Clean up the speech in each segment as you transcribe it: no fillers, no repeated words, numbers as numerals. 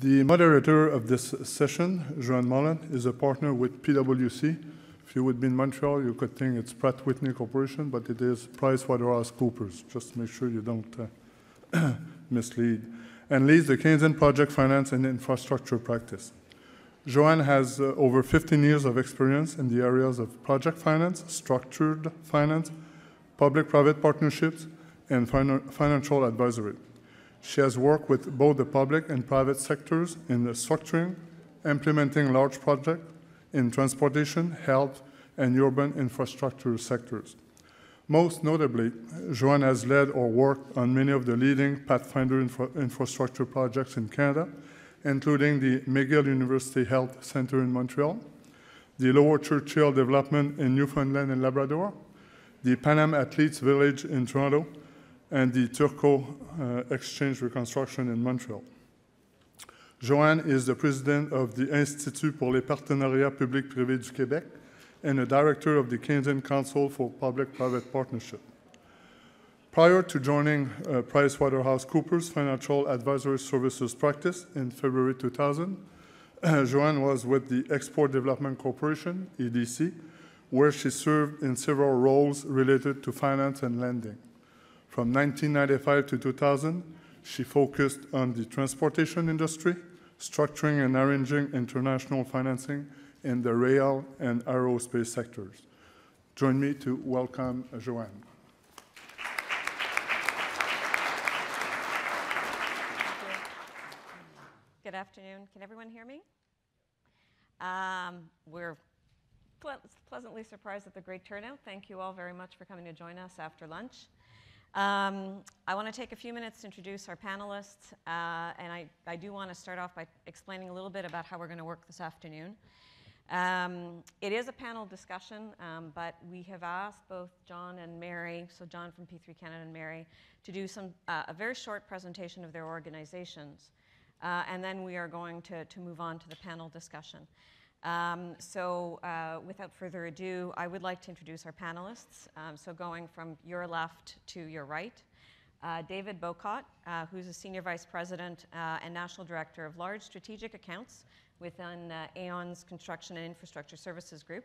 The moderator of this session, Joanne Mullen, is a partner with PwC. If you would be in Montreal, you could think it's Pratt Whitney Corporation, but it is PricewaterhouseCoopers, just to make sure you don't mislead, and leads the Canadian Project Finance and Infrastructure practice. Joanne has over 15 years of experience in the areas of project finance, structured finance, public-private partnerships, and financial advisory. She has worked with both the public and private sectors in the structuring, implementing large projects in transportation, health, and urban infrastructure sectors. Most notably, Joanne has led or worked on many of the leading Pathfinder infrastructure projects in Canada, including the McGill University Health Centre in Montreal, the Lower Churchill Development in Newfoundland and Labrador, the Pan Am Athletes Village in Toronto, and the Turco Exchange Reconstruction in Montreal. Joanne is the president of the Institut pour les partenariats publics-privés du Québec and a director of the Canadian Council for Public-Private Partnership. Prior to joining PricewaterhouseCoopers Financial Advisory Services practice in February 2000, Joanne was with the Export Development Corporation, EDC, where she served in several roles related to finance and lending. From 1995 to 2000, she focused on the transportation industry, structuring and arranging international financing in the rail and aerospace sectors. Join me to welcome Joanne. Good afternoon. Can everyone hear me? We're pleasantly surprised at the great turnout. Thank you all very much for coming to join us after lunch. I want to take a few minutes to introduce our panelists, and I do want to start off by explaining a little bit about how we're going to work this afternoon. It is a panel discussion, but we have asked both John and Mary, so John from P3 Canada and Mary, to do a very short presentation of their organizations, and then we are going to move on to the panel discussion. Without further ado, I would like to introduce our panelists. So going from your left to your right, David Bocott, who's a Senior Vice President and National Director of Large Strategic Accounts within Aon's Construction and Infrastructure Services Group.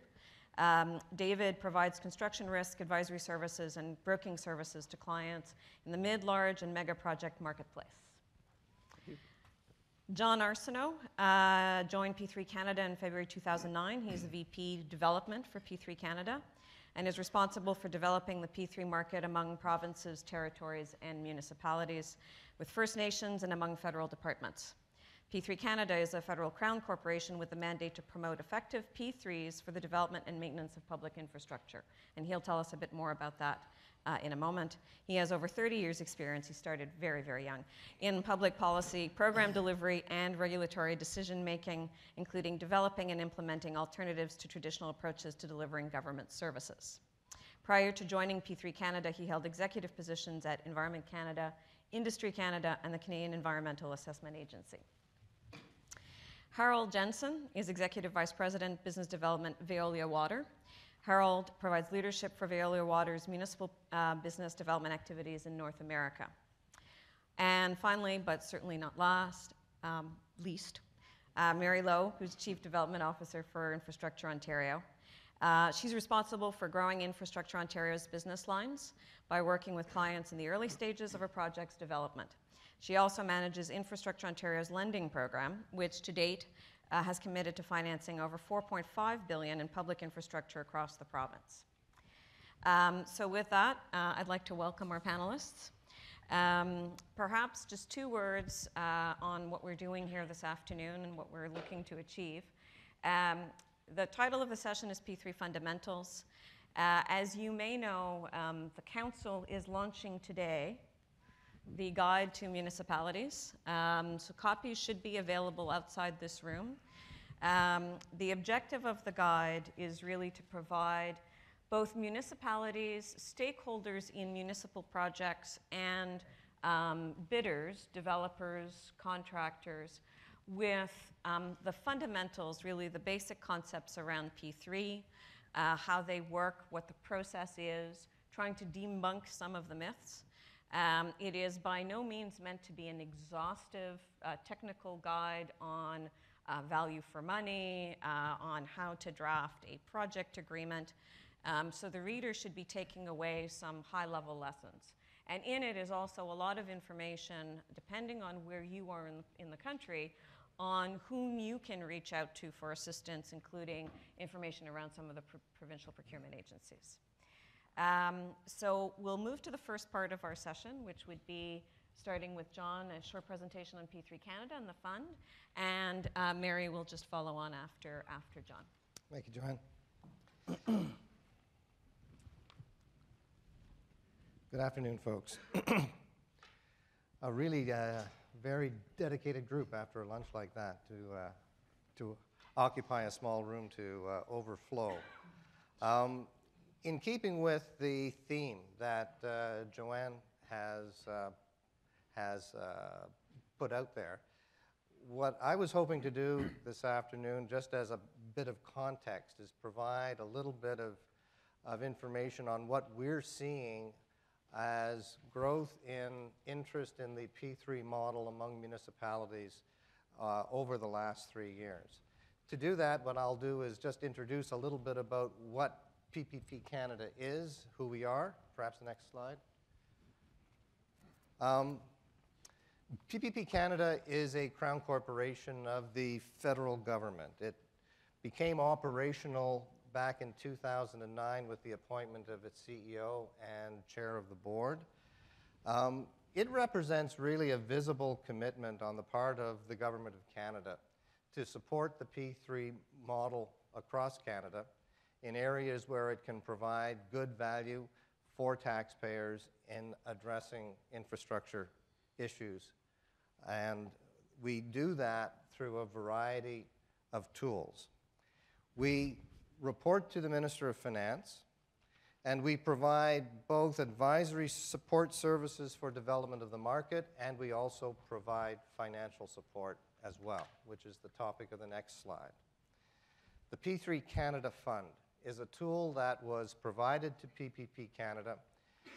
David provides construction risk advisory services and broking services to clients in the mid, large, and mega project marketplace. John Arsenault joined P3 Canada in February 2009. He's the VP Development for P3 Canada and is responsible for developing the P3 market among provinces, territories, and municipalities with First Nations and among federal departments. P3 Canada is a federal crown corporation with the mandate to promote effective P3s for the development and maintenance of public infrastructure. And he'll tell us a bit more about that in a moment. He has over 30 years experience, he started very, very young, in public policy, program delivery, and regulatory decision making, including developing and implementing alternatives to traditional approaches to delivering government services. Prior to joining P3 Canada, he held executive positions at Environment Canada, Industry Canada, and the Canadian Environmental Assessment Agency. Harold Jensen is Executive Vice President, Business Development, Veolia Water. Harold provides leadership for Veolia Water's municipal business development activities in North America. And finally, but certainly not least, Mary Lowe, who's Chief Development Officer for Infrastructure Ontario. She's responsible for growing Infrastructure Ontario's business lines by working with clients in the early stages of a project's development. She also manages Infrastructure Ontario's lending program, which to date has committed to financing over $4.5 billion in public infrastructure across the province. So with that, I'd like to welcome our panelists. Perhaps just two words on what we're doing here this afternoon and what we're looking to achieve. The title of the session is P3 Fundamentals. As you may know, the Council is launching today the Guide to Municipalities. So copies should be available outside this room. The objective of the guide is really to provide both municipalities, stakeholders in municipal projects, and bidders, developers, contractors, with the fundamentals, really the basic concepts around P3, how they work, what the process is, trying to debunk some of the myths, It is by no means meant to be an exhaustive technical guide on value for money, on how to draft a project agreement. So the reader should be taking away some high-level lessons. And in it is also a lot of information, depending on where you are in the country, on whom you can reach out to for assistance, including information around some of the provincial procurement agencies. So we'll move to the first part of our session, which would be starting with John, a short presentation on P3 Canada and the fund, and Mary will just follow on after John. Thank you, Joanne. Good afternoon, folks. A really very dedicated group after a lunch like that to occupy a small room to overflow. In keeping with the theme that Joanne has put out there, what I was hoping to do this afternoon, just as a bit of context, is provide a little bit of information on what we're seeing as growth in interest in the P3 model among municipalities over the last 3 years. To do that, what I'll do is just introduce a little bit about what PPP Canada is, who we are. Perhaps the next slide. PPP Canada is a crown corporation of the federal government. It became operational back in 2009 with the appointment of its CEO and chair of the board. It represents really a visible commitment on the part of the Government of Canada to support the P3 model across Canada in areas where it can provide good value for taxpayers in addressing infrastructure issues. And we do that through a variety of tools. We report to the Minister of Finance, and we provide both advisory support services for development of the market, and we also provide financial support as well, which is the topic of the next slide. The P3 Canada Fund is a tool that was provided to PPP Canada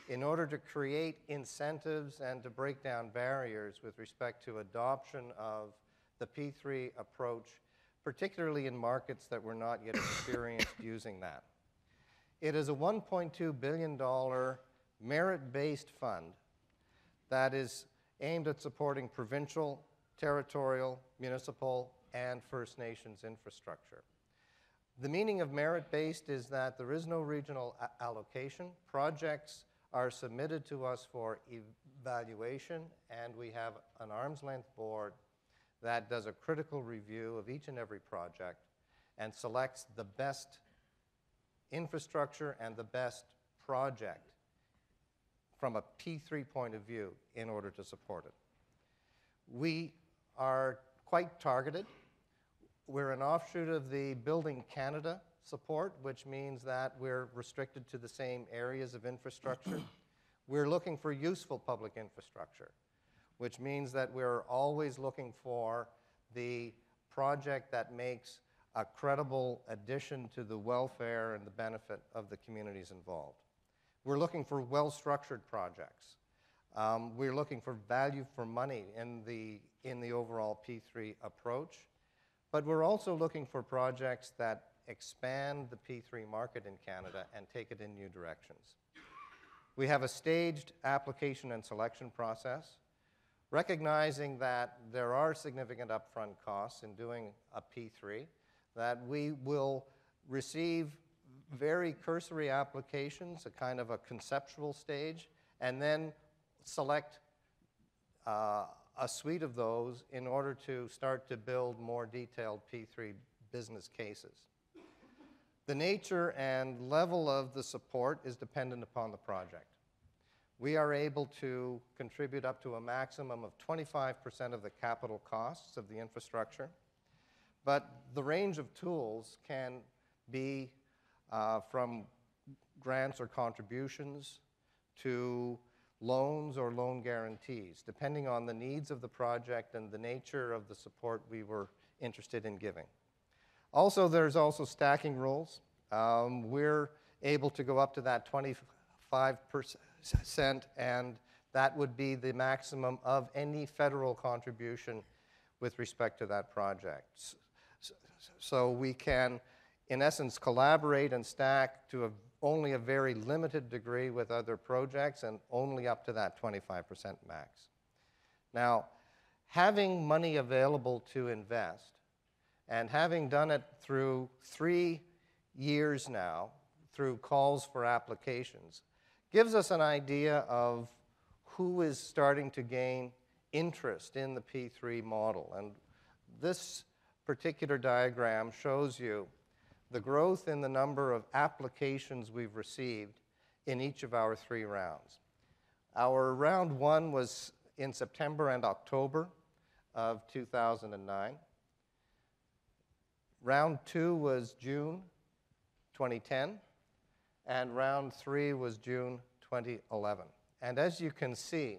in order to create incentives and to break down barriers with respect to adoption of the P3 approach, particularly in markets that were not yet experienced using that. It is a $1.2 billion merit-based fund that is aimed at supporting provincial, territorial, municipal, and First Nations infrastructure. The meaning of merit-based is that there is no regional allocation. Projects are submitted to us for evaluation, and we have an arm's-length board that does a critical review of each and every project and selects the best infrastructure and the best project from a P3 point of view in order to support it. We are quite targeted. We're an offshoot of the Building Canada support, which means that we're restricted to the same areas of infrastructure. We're looking for useful public infrastructure, which means that we're always looking for the project that makes a credible addition to the welfare and the benefit of the communities involved. We're looking for well-structured projects. We're looking for value for money in the overall P3 approach, but we're also looking for projects that expand the P3 market in Canada and take it in new directions. We have a staged application and selection process, recognizing that there are significant upfront costs in doing a P3, that we will receive very cursory applications, a kind of a conceptual stage, and then select a suite of those in order to start to build more detailed P3 business cases. The nature and level of the support is dependent upon the project. We are able to contribute up to a maximum of 25% of the capital costs of the infrastructure, but the range of tools can be from grants or contributions to loans or loan guarantees, depending on the needs of the project and the nature of the support we were interested in giving. Also, there's also stacking rules. We're able to go up to that 25%, and That would be the maximum of any federal contribution with respect to that project. So we can, in essence, collaborate and stack to only a very limited degree with other projects and only up to that 25% max. Now, having money available to invest and having done it through 3 years now, through calls for applications, gives us an idea of who is starting to gain interest in the P3 model. And this particular diagram shows you the growth in the number of applications we've received in each of our 3 rounds. Our round 1 was in September and October of 2009. Round 2 was June 2010, and round 3 was June 2011. And as you can see,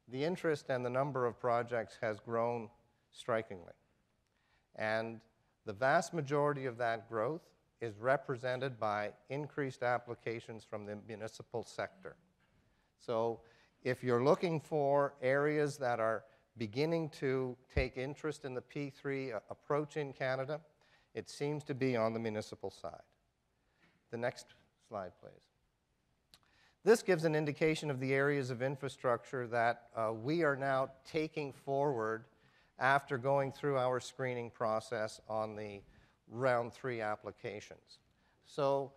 the interest and the number of projects has grown strikingly. And the vast majority of that growth is represented by increased applications from the municipal sector. So if you're looking for areas that are beginning to take interest in the P3 approach in Canada, it seems to be on the municipal side. The next slide, please. This gives an indication of the areas of infrastructure that we are now taking forward after going through our screening process on the round 3 applications. So,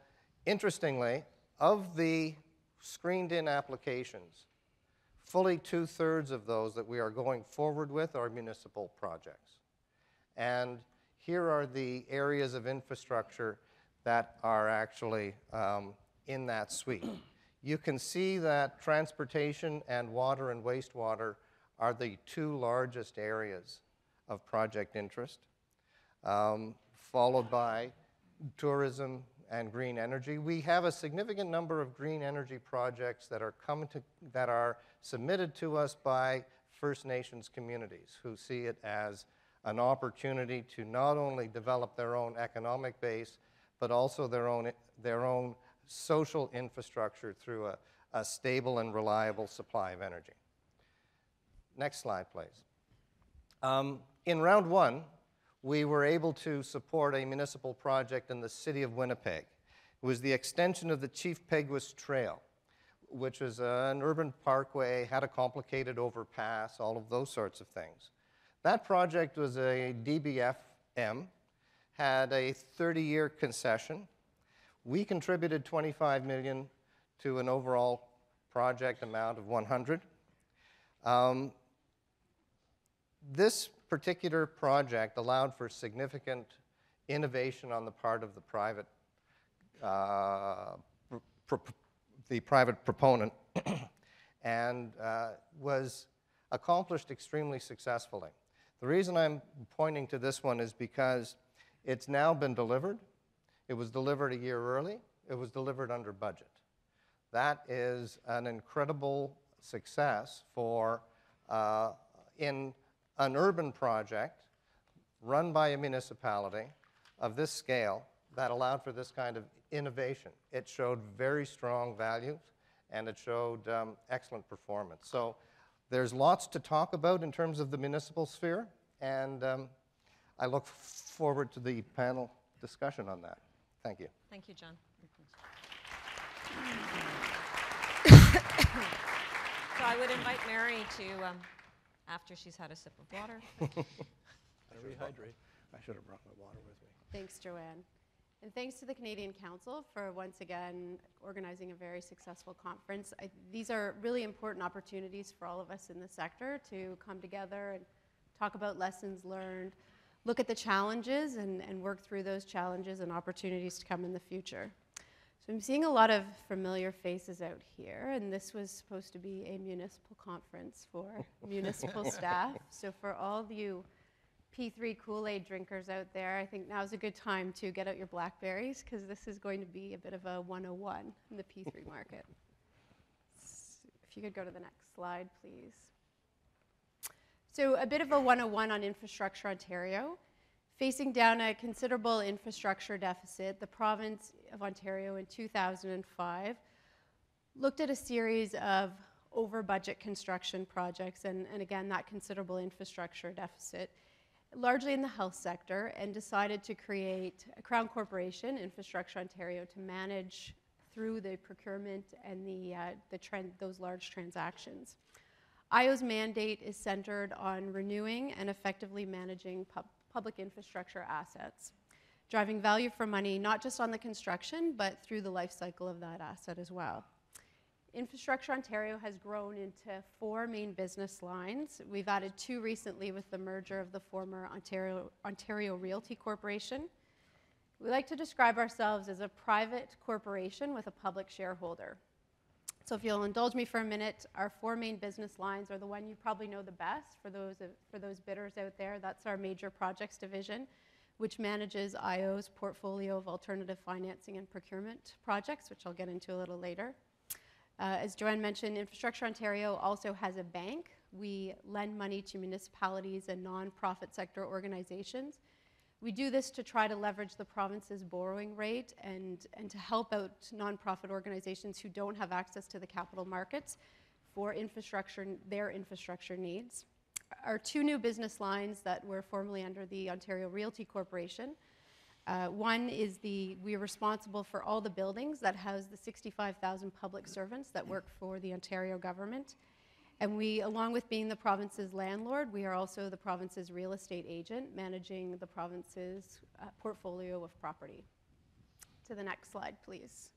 interestingly, of the screened-in applications, fully 2/3 of those that we are going forward with are municipal projects. And here are the areas of infrastructure that are actually in that suite. You can see that transportation and water and wastewater are the 2 largest areas of project interest, followed by tourism and green energy. We have a significant number of green energy projects that are submitted to us by First Nations communities who see it as an opportunity to not only develop their own economic base, but also their own social infrastructure through a stable and reliable supply of energy. Next slide, please. In round 1, we were able to support a municipal project in the city of Winnipeg. It was the extension of the Chief Peguis Trail, which is an urban parkway, had a complicated overpass, all of those sorts of things. That project was a DBFM, had a 30-year concession. We contributed $25 million to an overall project amount of $100 million. This particular project allowed for significant innovation on the part of the private proponent and was accomplished extremely successfully. The reason I'm pointing to this one is because it's now been delivered. It was delivered a year early. It was delivered under budget. That is an incredible success for in an urban project run by a municipality of this scale that allowed for this kind of innovation. It showed very strong values and it showed excellent performance. So there's lots to talk about in terms of the municipal sphere, and I look forward to the panel discussion on that. Thank you. Thank you, John. So I would invite Mary to, after she's had a sip of water. Rehydrate. I should have brought my water with me. Thanks, Joanne. And thanks to the Canadian Council for once again organizing a very successful conference. These are really important opportunities for all of us in the sector to come together and talk about lessons learned, look at the challenges and work through those challenges and opportunities to come in the future. So I'm seeing a lot of familiar faces out here, and this was supposed to be a municipal conference for municipal staff. So for all of you P3 Kool-Aid drinkers out there, I think now's a good time to get out your Blackberries, because this is going to be a bit of a 101 in the P3 market. If you could go to the next slide, please. So a bit of a 101 on Infrastructure Ontario. Facing down a considerable infrastructure deficit, the province of Ontario in 2005 looked at a series of over budget construction projects, and again, that considerable infrastructure deficit, largely in the health sector, and decided to create a Crown Corporation, Infrastructure Ontario, to manage through the procurement and those large transactions. IO's mandate is centered on renewing and effectively managing public infrastructure assets, driving value for money not just on the construction, but through the life cycle of that asset as well. Infrastructure Ontario has grown into 4 main business lines. We've added 2 recently with the merger of the former Ontario Realty Corporation. We like to describe ourselves as a private corporation with a public shareholder. So if you'll indulge me for a minute, our 4 main business lines are the one you probably know the best for those bidders out there. That's our Major Projects Division, which manages IO's portfolio of alternative financing and procurement projects, which I'll get into a little later. As Joanne mentioned, Infrastructure Ontario also has a bank. We lend money to municipalities and non-profit sector organizations. We do this to try to leverage the province's borrowing rate and to help out nonprofit organizations who don't have access to the capital markets for their infrastructure needs. Our 2 new business lines that were formerly under the Ontario Realty Corporation. One is we are responsible for all the buildings that house the 65,000 public servants that work for the Ontario government. And we, along with being the province's landlord, we are also the province's real estate agent, managing the province's portfolio of property. To the next slide, please.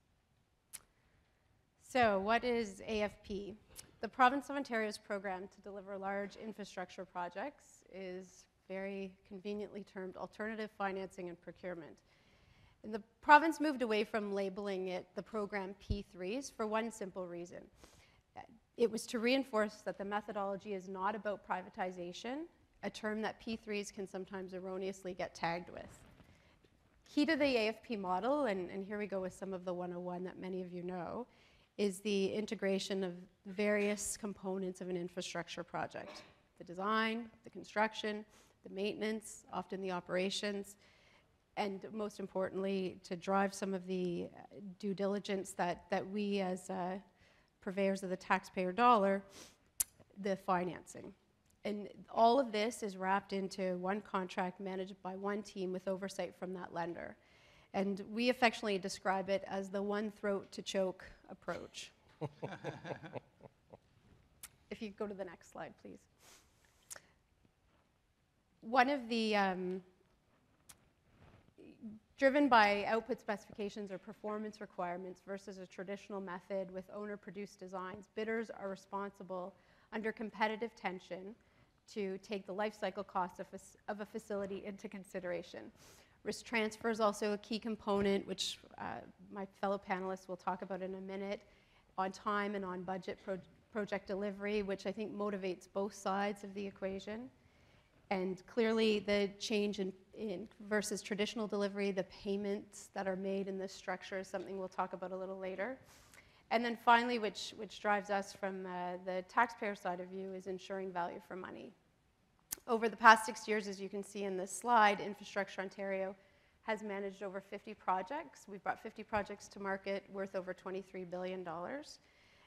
So what is AFP? The province of Ontario's program to deliver large infrastructure projects is very conveniently termed alternative financing and procurement. And the province moved away from labeling it the program P3s for one simple reason. It was to reinforce that the methodology is not about privatization, a term that P3s can sometimes erroneously get tagged with. Key to the AFP model, and here we go with some of the 101 that many of you know, is the integration of various components of an infrastructure project. The design, the construction, the maintenance, often the operations, and most importantly, to drive some of the due diligence that we as purveyors of the taxpayer dollar, the financing. And all of this is wrapped into one contract managed by one team with oversight from that lender. And we affectionately describe it as the one throat to choke approach. If you go to the next slide, please. One of the, driven by output specifications or performance requirements versus a traditional method with owner-produced designs, bidders are responsible under competitive tension to take the life cycle costs of a facility into consideration. Risk transfer is also a key component, which my fellow panelists will talk about in a minute, on time and on budget project delivery, which I think motivates both sides of the equation. And clearly the change in versus traditional delivery, the payments that are made in this structure is something we'll talk about a little later. And then finally, which drives us from the taxpayer side of view, is ensuring value for money. Over the past 6 years, as you can see in this slide, Infrastructure Ontario has managed over 50 projects. We've brought 50 projects to market worth over $23 billion.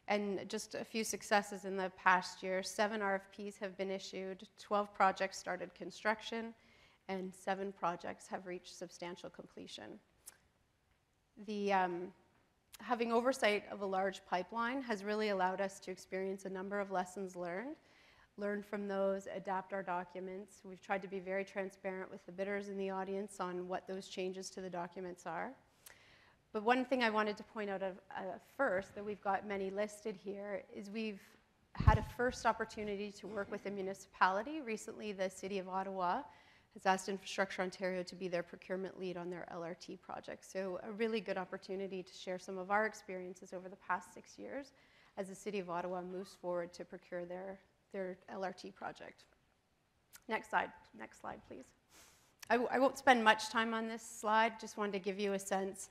And just a few successes in the past year: 7 RFPs have been issued, 12 projects started construction, and 7 projects have reached substantial completion. Having oversight of a large pipeline has really allowed us to experience a number of lessons learned, learn from those, adapt our documents. We've tried to be very transparent with the bidders in the audience on what those changes to the documents are. But one thing I wanted to point out first, that we've got many listed here, is we've had a first opportunity to work with a municipality. Recently, the City of Ottawa has asked Infrastructure Ontario to be their procurement lead on their LRT project. So a really good opportunity to share some of our experiences over the past 6 years as the City of Ottawa moves forward to procure their LRT project. Next slide, please. I won't spend much time on this slide, just wanted to give you a sense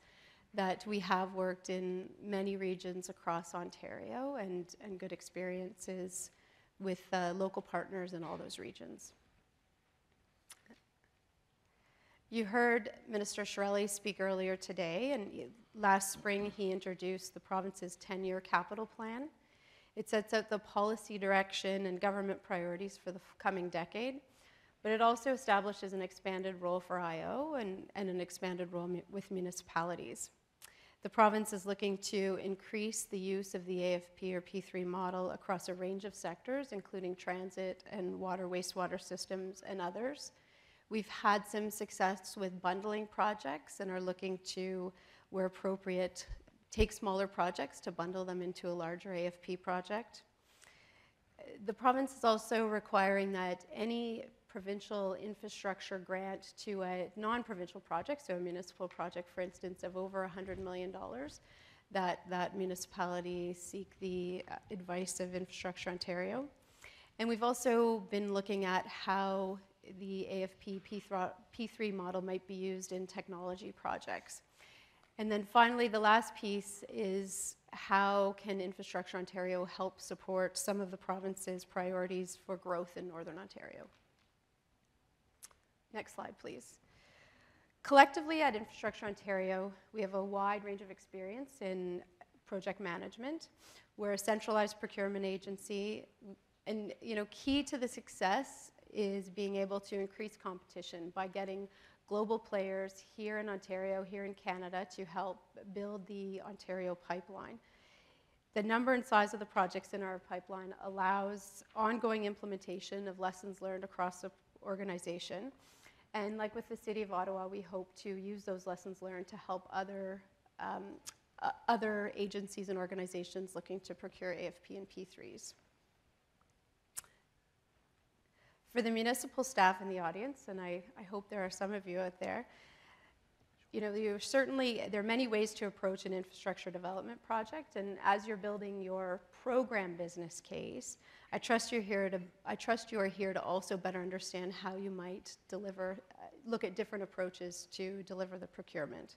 that we have worked in many regions across Ontario and good experiences with local partners in all those regions. You heard Minister Shirelli speak earlier today, and last spring he introduced the province's tenyear capital plan. It sets out the policy direction and government priorities for the coming decade, but it also establishes an expanded role for IO and an expanded role with municipalities. The province is looking to increase the use of the AFP or P3 model across a range of sectors, including transit and water, wastewater systems, and others. We've had some success with bundling projects and are looking to, where appropriate, take smaller projects to bundle them into a larger AFP project. The province is also requiring that any provincial infrastructure grant to a non-provincial project, so a municipal project, for instance, of over $100 million, that municipality seek the advice of Infrastructure Ontario. And we've also been looking at how the AFP P3 model might be used in technology projects. And then finally, the last piece is how can Infrastructure Ontario help support some of the province's priorities for growth in Northern Ontario. Next slide, please. Collectively at Infrastructure Ontario, we have a wide range of experience in project management. We're a centralized procurement agency, and key to the success is being able to increase competition by getting global players here in Ontario, here in Canada, to help build the Ontario pipeline. The number and size of the projects in our pipeline allows ongoing implementation of lessons learned across the organization. And like with the City of Ottawa, we hope to use those lessons learned to help other agencies and organizations looking to procure AFP and P3s. For the municipal staff in the audience, and I hope there are some of you out there, there are many ways to approach an infrastructure development project, and as you're building your program business case, I trust you are here to also better understand how you might look at different approaches to deliver the procurement.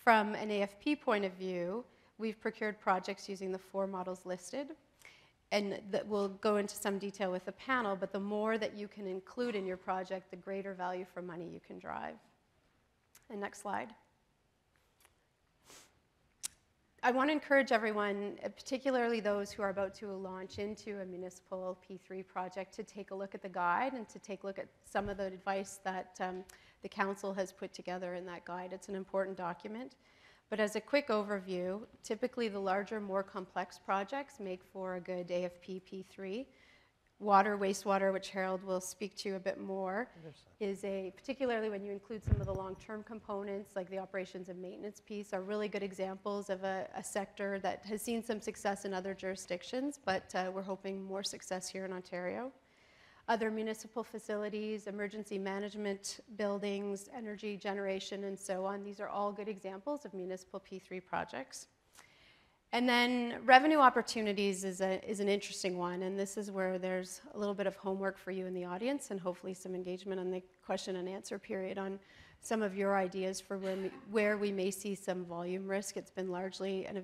From an AFP point of view, we've procured projects using the 4 models listed, and that we'll go into some detail with the panel, but the more that you can include in your project, the greater value for money you can drive. And next slide. I want to encourage everyone, particularly those who are about to launch into a municipal P3 project, to take a look at the guide and to take a look at some of the advice that the council has put together in that guide. It's an important document. But as a quick overview, typically the larger, more complex projects make for a good AFP P3. Water, wastewater, which Harold will speak to a bit more, particularly when you include some of the long-term components, like the operations and maintenance piece, are really good examples of a sector that has seen some success in other jurisdictions, but we're hoping more success here in Ontario. Other municipal facilities, emergency management buildings, energy generation, and so on. These are all good examples of municipal P3 projects. And then revenue opportunities is an interesting one, and this is where there's a little bit of homework for you in the audience and hopefully some engagement on the question and answer period on some of your ideas for where we may see some volume risk. It's been largely an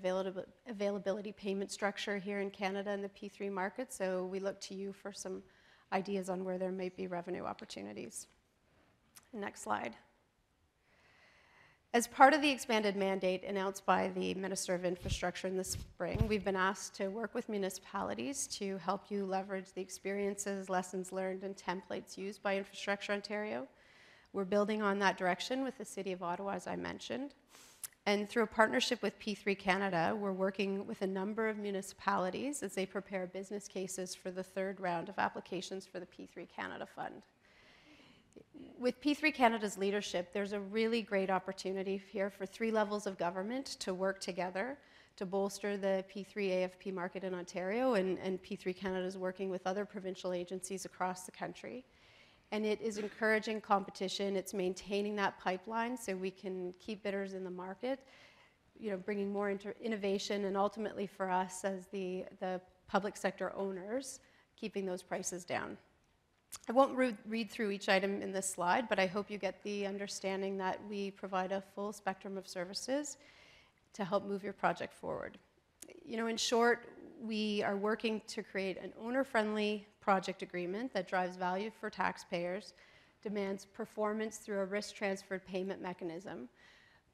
availability payment structure here in Canada in the P3 market, so we look to you for some ideas on where there may be revenue opportunities. Next slide. As part of the expanded mandate announced by the Minister of Infrastructure in the spring, we've been asked to work with municipalities to help you leverage the experiences, lessons learned, and templates used by Infrastructure Ontario. We're building on that direction with the City of Ottawa, as I mentioned. And through a partnership with P3 Canada, we're working with a number of municipalities as they prepare business cases for the 3rd round of applications for the P3 Canada Fund. With P3 Canada's leadership, there's a really great opportunity here for 3 levels of government to work together to bolster the P3 AFP market in Ontario, and P3 Canada is working with other provincial agencies across the country. And it is encouraging competition. It's maintaining that pipeline so we can keep bidders in the market, bringing more innovation, and ultimately for us as the public sector owners, keeping those prices down. I won't read through each item in this slide, but I hope you get the understanding that we provide a full spectrum of services to help move your project forward. In short, we are working to create an owner-friendly project agreement that drives value for taxpayers, demands performance through a risk-transferred payment mechanism.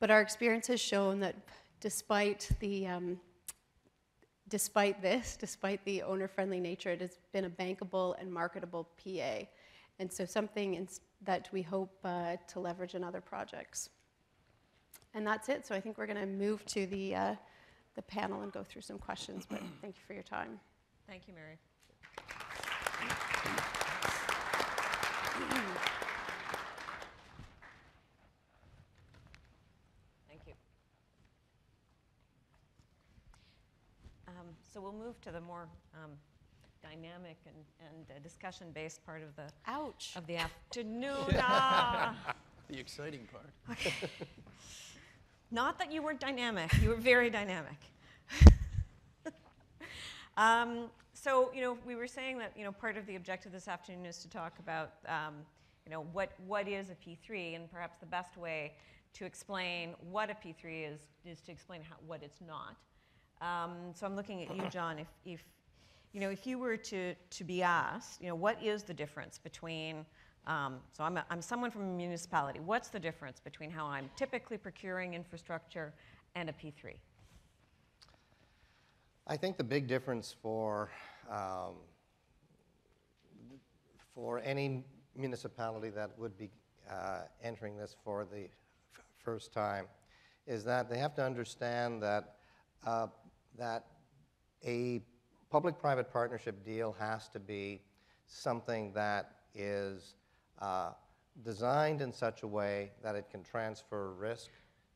But our experience has shown that despite the despite this, despite the owner-friendly nature, it has been a bankable and marketable PA. And so something that we hope to leverage in other projects. And that's it. So I think we're going to move to the panel and go through some questions, but thank you for your time. Thank you, Mary. Thank you. So we'll move to the more dynamic and discussion-based part of the Ouch. of the afternoon. Ah. The exciting part. Okay. Not that you weren't dynamic. You were very dynamic. So, we were saying that, part of the objective this afternoon is to talk about, what is a P3, and perhaps the best way to explain what a P3 is to explain what it's not. So I'm looking at you, John. If you were to be asked, what is the difference between, so I'm someone from a municipality. What's the difference between how I'm typically procuring infrastructure and a P3? I think the big difference for any municipality that would be entering this for the first time is that they have to understand that that a public-private partnership deal has to be something that is designed in such a way that it can transfer risk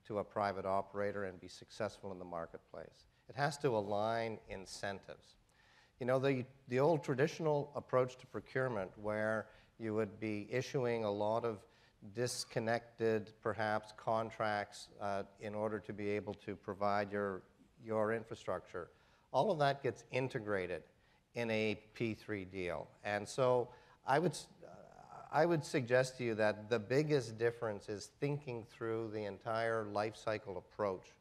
to a private operator and be successful in the marketplace. It has to align incentives. The old traditional approach to procurement, where you would be issuing a lot of disconnected, perhaps, contracts in order to be able to provide your infrastructure, all of that gets integrated in a P3 deal. And so I would suggest to you that the biggest difference is thinking through the entire life cycle approach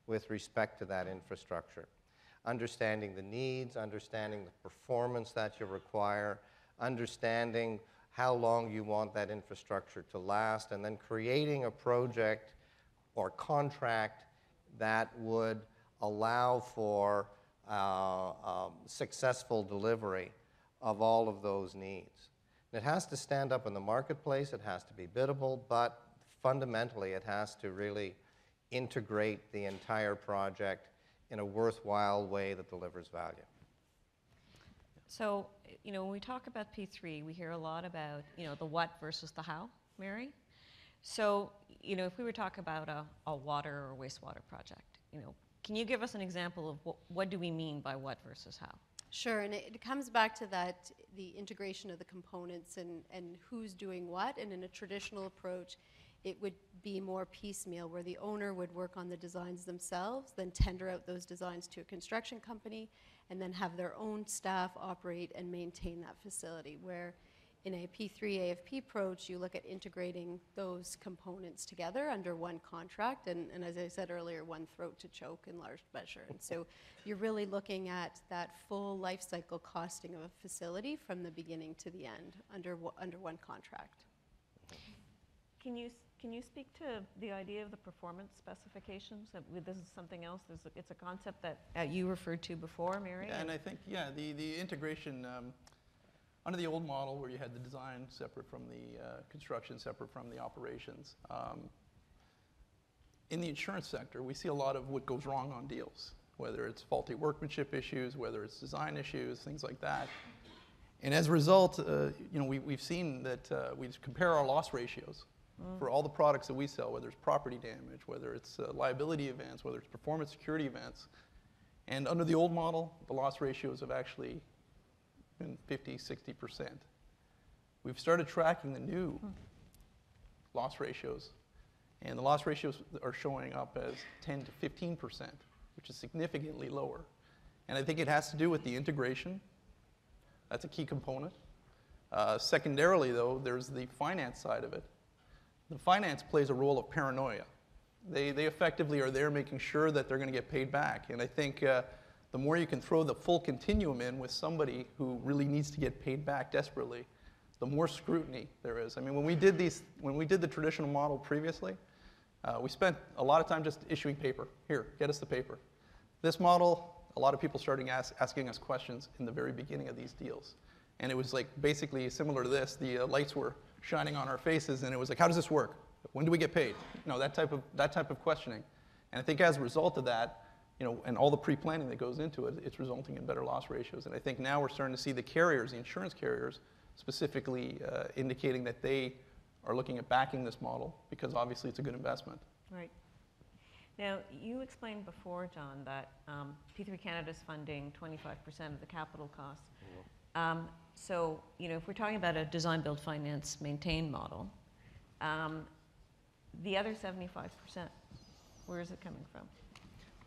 with respect to that infrastructure. Understanding the needs, understanding the performance that you require, understanding how long you want that infrastructure to last, and then creating a project or contract that would allow for successful delivery of all of those needs. And it has to stand up in the marketplace, it has to be biddable, but fundamentally it has to really integrate the entire project in a worthwhile way that delivers value. So, when we talk about P3, we hear a lot about, the what versus the how, Mary. So, if we were talking about a water or wastewater project, can you give us an example of what do we mean by what versus how? Sure, and it comes back to that, the integration of the components and who's doing what. And in a traditional approach, it would be more piecemeal, where the owner would work on the designs themselves, then tender out those designs to a construction company, and then have their own staff operate and maintain that facility. Where in a P3 AFP approach, you look at integrating those components together under one contract, and as I said earlier, one throat to choke in large measure. And so you're really looking at that full life cycle costing of a facility from the beginning to the end under one contract. Can you speak to the idea of the performance specifications? This is something else. It's a concept that you referred to before, Mary. Yeah, and I think, the integration, under the old model where you had the design separate from the construction, separate from the operations, in the insurance sector, we see a lot of what goes wrong on deals, whether it's faulty workmanship issues, whether it's design issues, things like that. And as a result, we've seen that we compare our loss ratios for all the products that we sell, whether it's property damage, whether it's liability events, whether it's performance security events. And under the old model, the loss ratios have actually been 50, 60%. We've started tracking the new loss ratios, and the loss ratios are showing up as 10 to 15%, which is significantly lower. And I think it has to do with the integration. That's a key component. Secondarily, though, there's the finance side of it. The finance plays a role of paranoia. They effectively are there making sure that they're going to get paid back. And I think the more you can throw the full continuum in with somebody who really needs to get paid back desperately, the more scrutiny there is. I mean, when we did the traditional model previously, we spent a lot of time just issuing paper. Here, get us the paper. This model, a lot of people started asking us questions in the very beginning of these deals. And it was like basically similar to this. The lights were shining on our faces, and it was like, how does this work? When do we get paid? You know, that type of questioning. And I think as a result of that, you know, and all the pre-planning that goes into it, it's resulting in better loss ratios. And I think now we're starting to see the carriers, the insurance carriers, specifically indicating that they are looking at backing this model because obviously it's a good investment. Right. Now, you explained before, John, that P3 Canada's funding 25% of the capital costs. So, you know, if we're talking about a design, build, finance, maintain model, the other 75%, where is it coming from?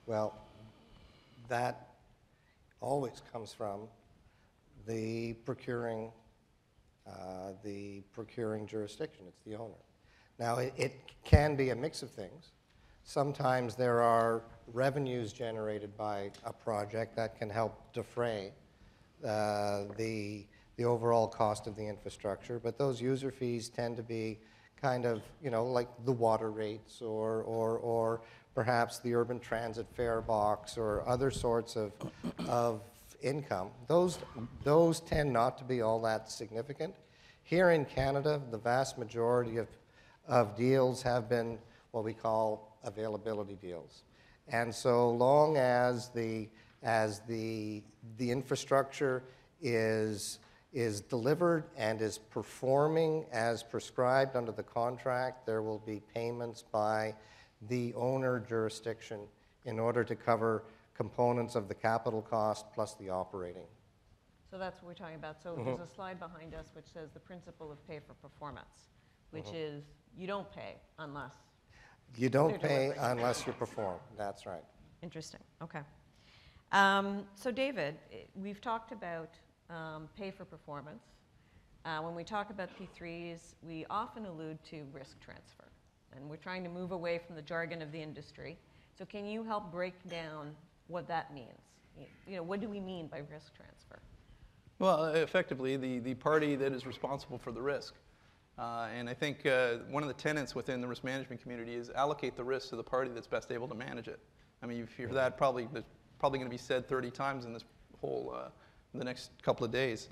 Well, that always comes from the procuring jurisdiction. It's the owner. Now, it can be a mix of things. Sometimes there are revenues generated by a project that can help defray the overall cost of the infrastructure, but those user fees tend to be kind of, you know, like the water rates or perhaps the urban transit fare box or other sorts of income. Those tend not to be all that significant. Here in Canada, the vast majority of deals have been what we call availability deals. And so long as the infrastructure is delivered and is performing as prescribed under the contract, there will be payments by the owner jurisdiction in order to cover components of the capital cost plus the operating. So that's what we're talking about. So there's a slide behind us which says the principle of pay for performance, which is you don't pay unless you don't pay unless you perform. That's right. Interesting. Okay. So David, we've talked about pay for performance. When we talk about P3s, we often allude to risk transfer, and we're trying to move away from the jargon of the industry. So can you help break down what that means? You know, what do we mean by risk transfer? Well, effectively, the party that is responsible for the risk. And I think one of the tenets within the risk management community is allocate the risk to the party that's best able to manage it. I mean, you hear that probably going to be said 30 times in this whole, the next couple of days.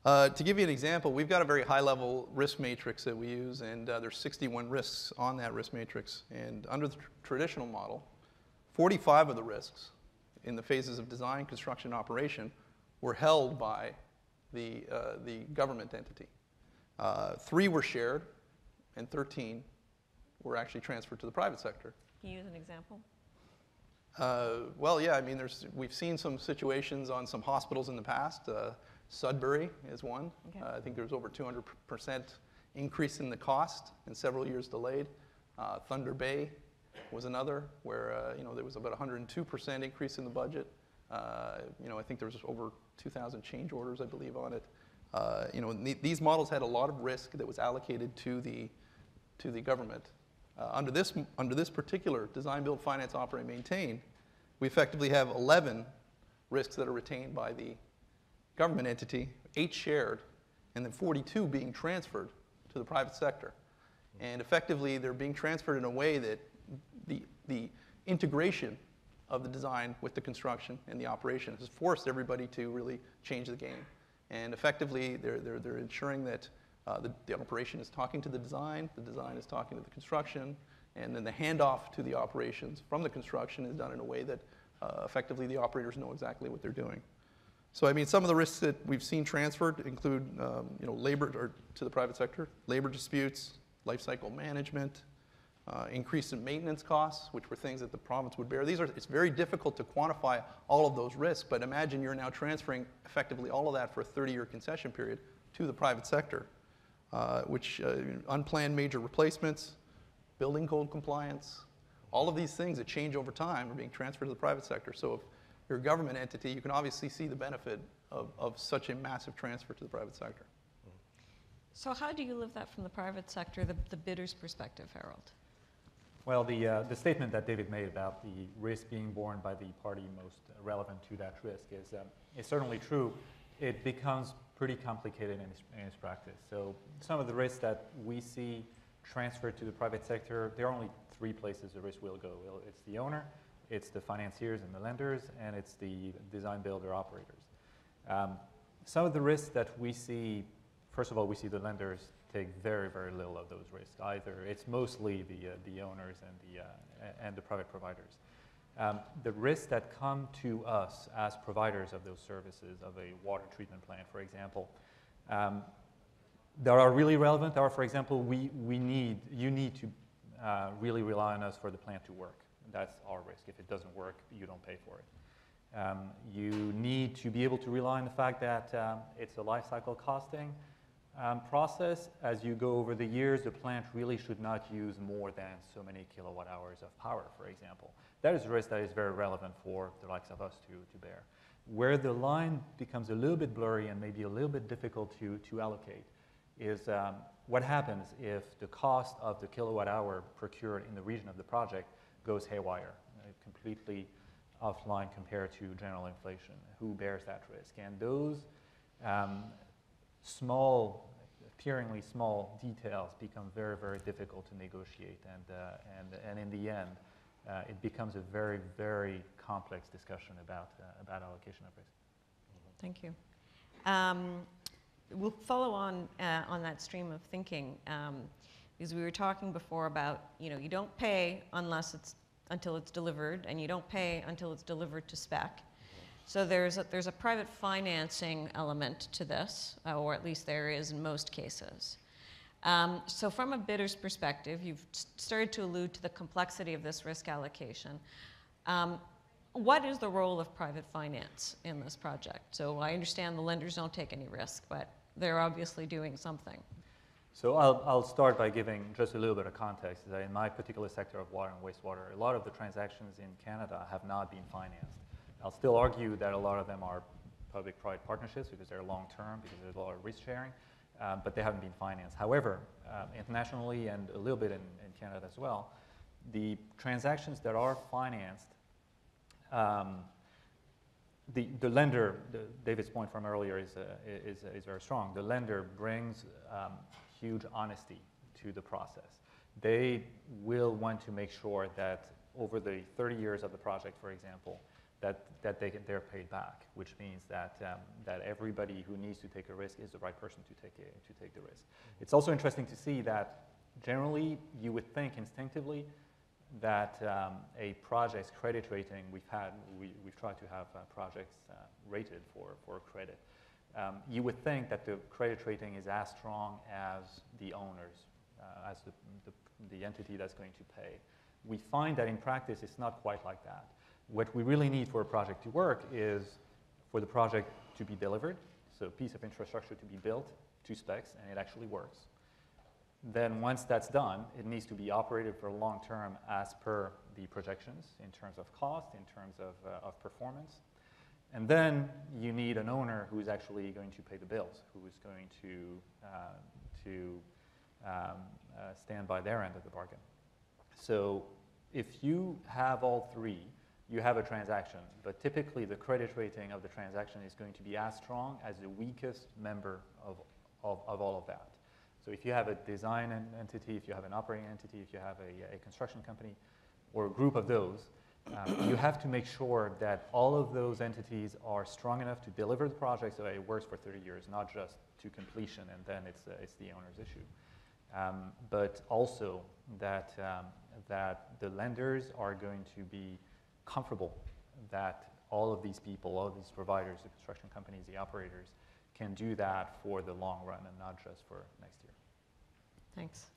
To give you an example, we've got a very high-level risk matrix that we use, and there's 61 risks on that risk matrix. And under the traditional model, 45 of the risks in the phases of design, construction, and operation were held by the government entity. 3 were shared, and 13 were actually transferred to the private sector. Can you use an example? Well, yeah, I mean, we've seen some situations on some hospitals in the past. Sudbury is one. Okay. I think there's over 200% increase in the cost and several years delayed. Thunder Bay was another where you know, there was about 102% increase in the budget. You know, I think there was over 2,000 change orders, I believe, on it. You know, these models had a lot of risk that was allocated to the government. Under this particular design, build, finance, operate, maintain, we effectively have 11 risks that are retained by the government entity, 8 shared, and then 42 being transferred to the private sector. And effectively, they're being transferred in a way that the integration of the design with the construction and the operation has forced everybody to really change the game. And effectively, they're ensuring that the operation is talking to the design is talking to the construction, and then the handoff to the operations from the construction is done in a way that effectively the operators know exactly what they're doing. So I mean, some of the risks that we've seen transferred include you know, labor, or to the private sector, labor disputes, life cycle management, increase in maintenance costs, which were things that the province would bear. It's very difficult to quantify all of those risks, but imagine you're now transferring effectively all of that for a 30-year concession period to the private sector, which unplanned major replacements, building code compliance, all of these things that change over time are being transferred to the private sector. So if you're a government entity, you can obviously see the benefit of such a massive transfer to the private sector. So how do you live that from the private sector, the bidder's perspective, Harold? Well, the statement that David made about the risk being borne by the party most relevant to that risk is certainly true. It becomes pretty complicated in its practice. So some of the risks that we see transferred to the private sector, there are only 3 places the risk will go. It's the owner, It's the financiers and the lenders, and it's the design builder operators. Some of the risks that we see, first of all, we see the lenders take very, very little of those risks. Either it's mostly the owners and the private providers. The risks that come to us as providers of those services, of a water treatment plant, for example, that are really relevant are, for example, you need to really rely on us for the plant to work. That's our risk. If it doesn't work, you don't pay for it. You need to be able to rely on the fact that it's a life cycle costing process. As you go over the years, the plant really should not use more than so many kilowatt hours of power, for example. That is a risk that is very relevant for the likes of us to bear. Where the line becomes a little bit blurry and maybe a little bit difficult to allocate is what happens if the cost of the kilowatt hour procured in the region of the project goes haywire, completely offline compared to general inflation. Who bears that risk? And those appearingly small details become very, very difficult to negotiate, and in the end, it becomes a very, very complex discussion about allocation of risk. Thank you. We'll follow on that stream of thinking, because we were talking before about, you don't pay until it's delivered, and you don't pay until it's delivered to spec. So there's a private financing element to this, or at least there is in most cases. So from a bidder's perspective, you've started to allude to the complexity of this risk allocation. What is the role of private finance in this project? So I understand the lenders don't take any risk, but they're obviously doing something. So I'll start by giving just a little bit of context. That in my particular sector of water and wastewater, a lot of the transactions in Canada have not been financed. I'll still argue that a lot of them are public-private partnerships because they're long-term, because there's a lot of risk sharing, but they haven't been financed. However, internationally and a little bit in Canada as well, the transactions that are financed, the lender, David's point from earlier is very strong. The lender brings huge honesty to the process. They will want to make sure that over the 30 years of the project, for example, that they're paid back, which means that everybody who needs to take a risk is the right person to take the risk. It's also interesting to see that generally you would think instinctively that a project's credit rating, we've tried to have projects rated for credit. You would think that the credit rating is as strong as the owners, as the entity that's going to pay. We find that in practice it's not quite like that. What we really need for a project to work is for the project to be delivered, so a piece of infrastructure to be built to specs, and it actually works. Then once that's done, it needs to be operated for long term as per the projections in terms of cost, in terms of performance. And then you need an owner who is actually going to pay the bills, who is going to stand by their end of the bargain. So if you have all three, you have a transaction, but typically the credit rating of the transaction is going to be as strong as the weakest member of all of that. So if you have a design entity, if you have an operating entity, if you have a construction company, or a group of those, you have to make sure that all of those entities are strong enough to deliver the project so that it works for 30 years, not just to completion and then it's the owner's issue. But also that the lenders are going to be comfortable that all of these people, all of these providers, the construction companies, the operators, can do that for the long run and not just for next year. Thanks.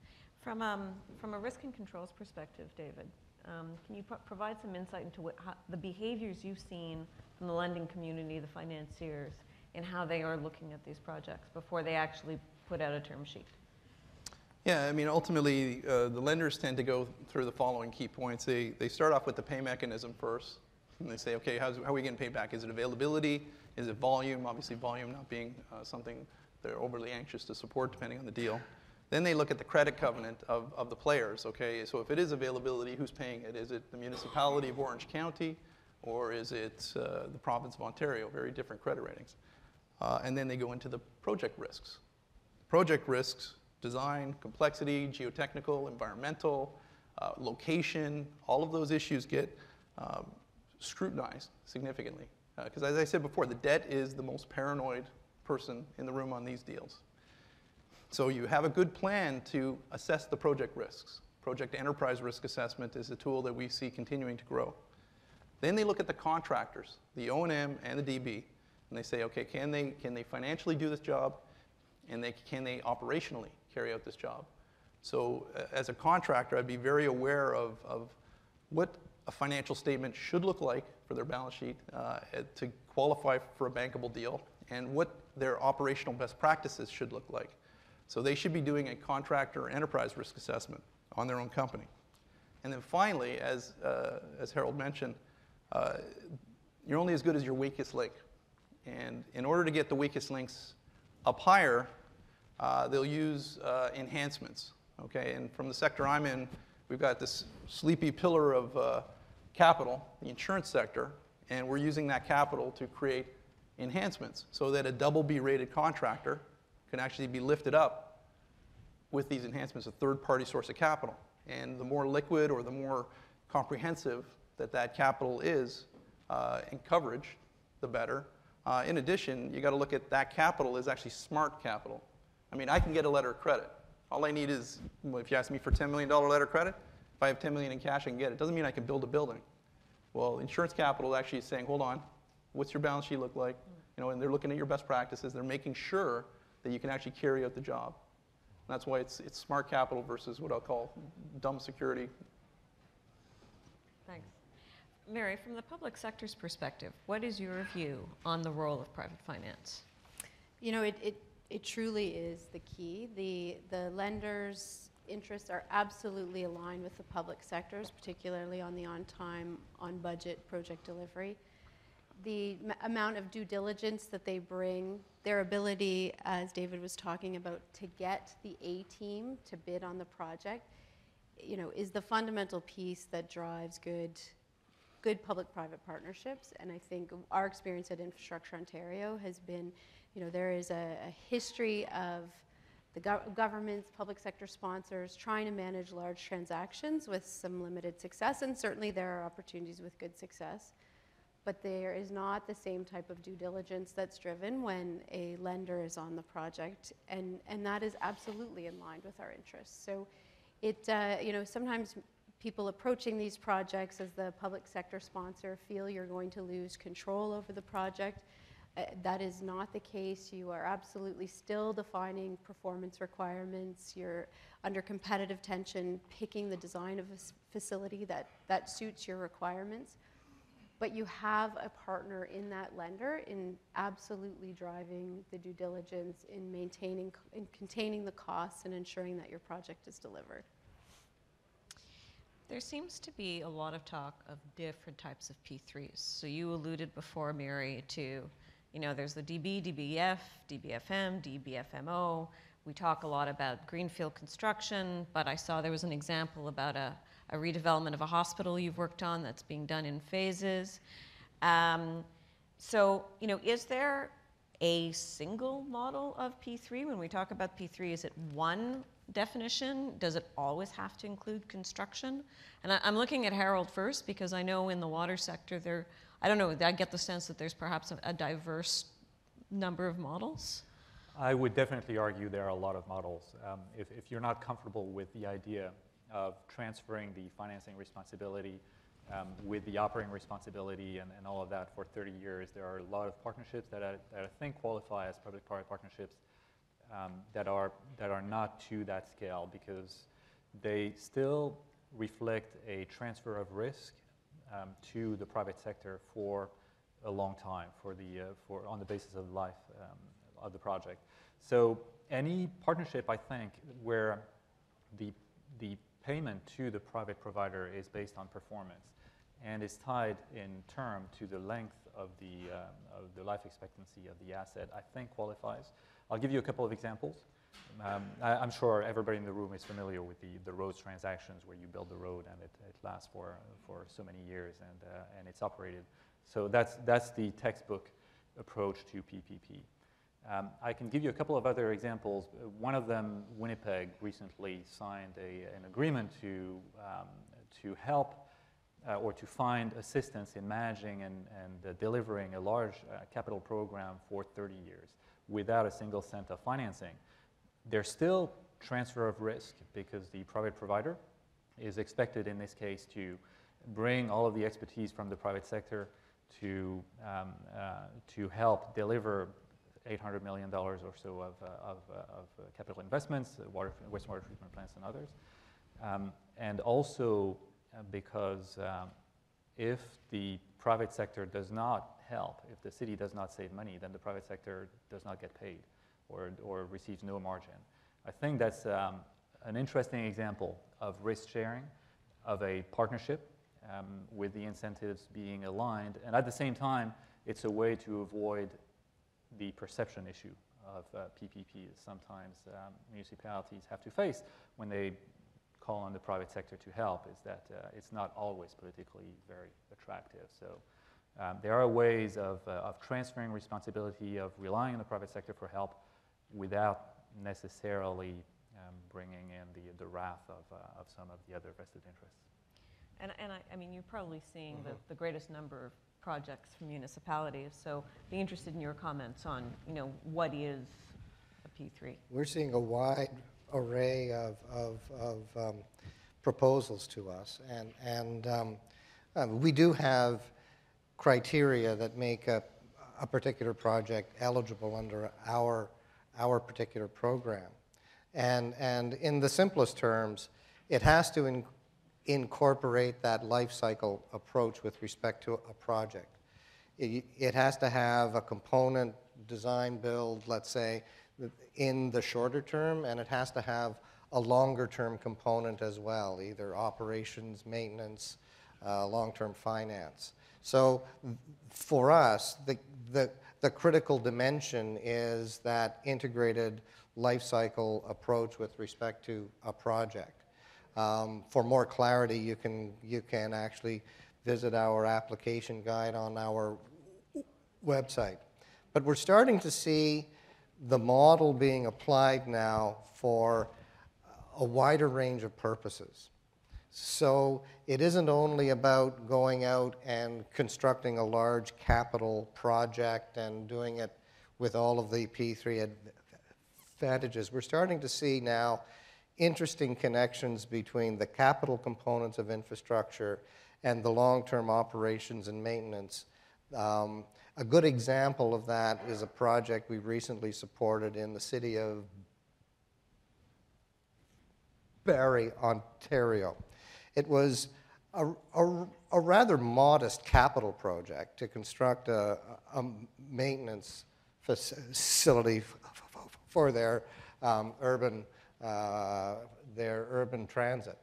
From a risk and controls perspective, David, can you provide some insight into the behaviors you've seen from the lending community, the financiers, and how they are looking at these projects before they actually put out a term sheet? Yeah, I mean, ultimately, the lenders tend to go through the following key points. They start off with the pay mechanism first, and they say, okay, how are we getting paid back? Is it availability? Is it volume? Obviously, volume not being something they're overly anxious to support, depending on the deal. Then they look at the credit covenant of the players, okay? So if it is availability, who's paying it? Is it the municipality of Orange County, or is it the province of Ontario? Very different credit ratings. And then they go into the project risks. Project risks, design, complexity, geotechnical, environmental, location, all of those issues get scrutinized significantly. Because as I said before, the debt is the most paranoid person in the room on these deals. So you have a good plan to assess the project risks. Project enterprise risk assessment is a tool that we see continuing to grow. Then they look at the contractors, the O&M and the DB, and they say, okay, can they financially do this job, and can they operationally carry out this job? So as a contractor, I'd be very aware of what a financial statement should look like for their balance sheet to qualify for a bankable deal, and what their operational best practices should look like. So they should be doing a contractor enterprise risk assessment on their own company. And then finally, as Harold mentioned, you're only as good as your weakest link. And in order to get the weakest links up higher, they'll use enhancements. Okay? And from the sector I'm in, we've got this sleepy pillar of capital, the insurance sector, and we're using that capital to create enhancements so that a double-B rated contractor can actually be lifted up with these enhancements, a third-party source of capital. And the more liquid or the more comprehensive that capital is in coverage, the better. In addition, you got to look at that capital is actually smart capital. I mean, I can get a letter of credit. All I need is, if you ask me for $10 million letter of credit, if I have $10 million in cash, I can get it. It doesn't mean I can build a building. Well, insurance capital actually is saying, hold on, what's your balance sheet look like? You know, and they're looking at your best practices. They're making sure that you can actually carry out the job. And that's why it's smart capital versus what I'll call dumb security. Thanks. Mary, from the public sector's perspective, what is your view on the role of private finance? You know, it truly is the key. The lenders' interests are absolutely aligned with the public sector's, particularly on the on-time, on-budget project delivery. The amount of due diligence that they bring, their ability, as David was talking about, to get the A-team to bid on the project, you know, is the fundamental piece that drives good public-private partnerships. And I think our experience at Infrastructure Ontario has been, you know, there is a history of the government's, public sector sponsors trying to manage large transactions with some limited success, and certainly there are opportunities with good success. But there is not the same type of due diligence that's driven when a lender is on the project, and that is absolutely in line with our interests. So it, you know, sometimes people approaching these projects as the public sector sponsor feel you're going to lose control over the project. That is not the case. You are absolutely still defining performance requirements. You're under competitive tension, picking the design of a facility that suits your requirements. But you have a partner in that lender in absolutely driving the due diligence, in maintaining and containing the costs, and ensuring that your project is delivered. There seems to be a lot of talk of different types of P3s. So you alluded before, Mary, to, you know, there's the DB, DBF, DBFM, DBFMO. We talk a lot about greenfield construction, but I saw there was an example about a redevelopment of a hospital you've worked on that's being done in phases. So, you know, is there a single model of P3? When we talk about P3, is it one definition? Does it always have to include construction? And I'm looking at Harold first, because I know in the water sector there, I don't know, I get the sense that there's perhaps a diverse number of models. I would definitely argue there are a lot of models. If you're not comfortable with the idea of transferring the financing responsibility with the operating responsibility and all of that for 30 years, there are a lot of partnerships that I think qualify as public-private partnerships that are not to that scale, because they still reflect a transfer of risk to the private sector for a long time, on the basis of life of the project. So any partnership, I think, where the payment to the private provider is based on performance and is tied in term to the length of the life expectancy of the asset, I think qualifies. I'll give you a couple of examples. I'm sure everybody in the room is familiar with the roads transactions, where you build the road and it lasts for so many years and it's operated. So that's the textbook approach to PPP. I can give you a couple of other examples. One of them, Winnipeg recently signed an agreement to help or to find assistance in managing and delivering a large capital program for 30 years without a single cent of financing, there's still transfer of risk because the private provider is expected in this case to bring all of the expertise from the private sector to help deliver $800 million or so of capital investments, wastewater treatment plants and others. And also because if the private sector does not help, if the city does not save money, then the private sector does not get paid or receives no margin. I think that's an interesting example of risk sharing, of a partnership with the incentives being aligned. And at the same time, it's a way to avoid the perception issue of PPPs sometimes municipalities have to face when they call on the private sector to help, is that it's not always politically very attractive. So there are ways of transferring responsibility, of relying on the private sector for help without necessarily bringing in the wrath of some of the other vested interests. And I mean, you're probably seeing the greatest number of projects from municipalities, so be interested in your comments on, what is a P3? We're seeing a wide array of proposals to us, and we do have criteria that make a particular project eligible under our particular program. And in the simplest terms, it has to incorporate that life cycle approach with respect to a project. It has to have a component design build, let's say, in the shorter term, and it has to have a longer term component as well, either operations, maintenance, long-term finance. So for us, the critical dimension is that integrated life cycle approach with respect to a project. For more clarity, you can actually visit our application guide on our website. But we're starting to see the model being applied now for a wider range of purposes. So it isn't only about going out and constructing a large capital project and doing it with all of the P3 advantages. We're starting to see now interesting connections between the capital components of infrastructure and the long-term operations and maintenance. A good example of that is a project we recently supported in the city of Barrie, Ontario. It was a rather modest capital project to construct a maintenance facility for their urban transit.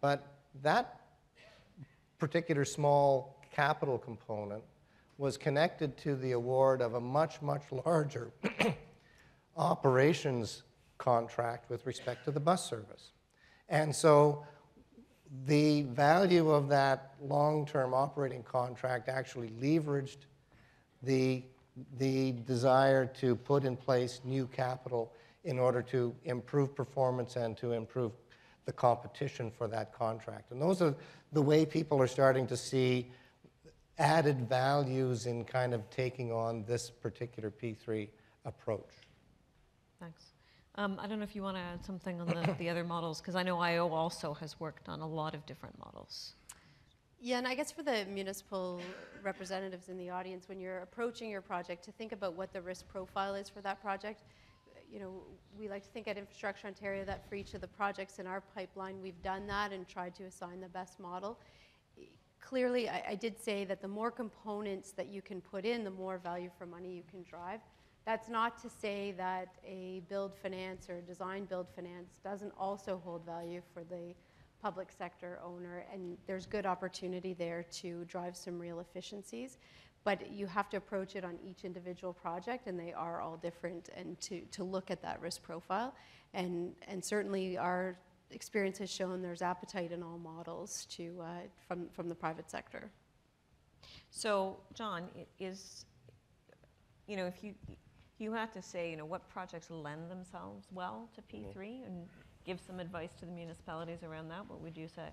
But that particular small capital component was connected to the award of a much, much larger operations contract with respect to the bus service. And so the value of that long-term operating contract actually leveraged the desire to put in place new capital in order to improve performance and to improve the competition for that contract. And those are the way people are starting to see added values in kind of taking on this particular P3 approach. Thanks. I don't know if you want to add something on the other models, because I know IO also has worked on a lot of different models. Yeah, and I guess for the municipal representatives in the audience, when you're approaching your project, to think about what the risk profile is for that project. We like to think at Infrastructure Ontario that for each of the projects in our pipeline, we've done that and tried to assign the best model. Clearly, I did say that the more components that you can put in, the more value for money you can drive. That's not to say that a build finance or design build finance doesn't also hold value for the public sector owner, and there's good opportunity there to drive some real efficiencies. But you have to approach it on each individual project, and they are all different, and to look at that risk profile. And certainly our experience has shown there's appetite in all models from the private sector. So, John, if you had to say, what projects lend themselves well to P3 and give some advice to the municipalities around that, what would you say?